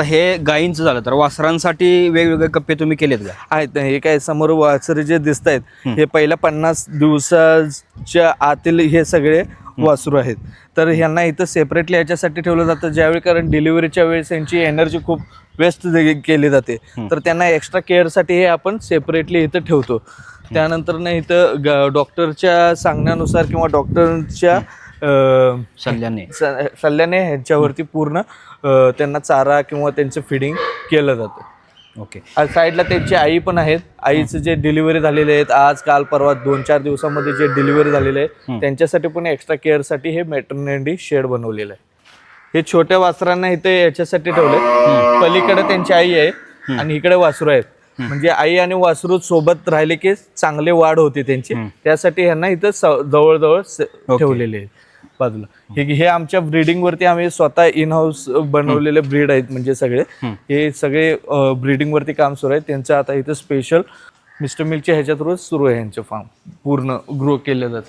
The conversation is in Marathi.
आता हे गायींचं झालं, तर वासरांसाठी वेगवेगळे कप्पे तुम्ही केलेत का? आहेत. हे काय समोर वासरे जे दिसत आहेत हे पहिल्या 50 दिवसाच्या आतील हे सगळे वासरू आहेत. तर ह्यांना इथं सेपरेटली याच्यासाठी ठेवलं जातं ज्यावेळी, कारण डिलिव्हरीच्या वेळेस यांची एनर्जी खूप वेस्ट केली जाते, तर त्यांना एक्स्ट्रा केअरसाठी हे आपण सेपरेटली इथं ठेवतो. त्यानंतर ना इथं डॉक्टरच्या सांगण्यानुसार किंवा डॉक्टरच्या सल्ल्याने ह्यांच्यावरती पूर्ण त्यांना चारा किंवा त्यांचं फिडिंग केलं जातं. ओके. साईडला त्यांची आई पण आहेत. आईचं जे डिलिव्हरी झालेले आहेत आज काल परवा 2-4 दिवसामध्ये जे डिलिव्हरी झालेले आहे त्यांच्यासाठी पण एक्स्ट्रा केअरसाठी हे मॅटर्निटी शेड बनवलेलं आहे. हे छोट्या वासरांना इथे याच्यासाठी ठेवले, पलीकडे त्यांची आई आहे आणि इकडे वासरू आहेत. म्हणजे आई आणि वासरू सोबत राहिले की चांगले वाढ होते त्यांची, त्यासाठी ह्यांना इथं जवळजवळ ठेवलेले आहेत बाजूला. हे आमच्या ब्रीडिंग वरती आम्ही स्वतः इन हाऊस बनवलेले ब्रीड आहेत. म्हणजे सगळे हे सगळे ब्रीडिंग वरती काम सुरू आहे त्यांचं. आता इथं स्पेशल मिस्टर मिल्कच्या ह्याच्या थ्रू सुरू आहे यांचं फार्म, पूर्ण ग्रो केलं जाते.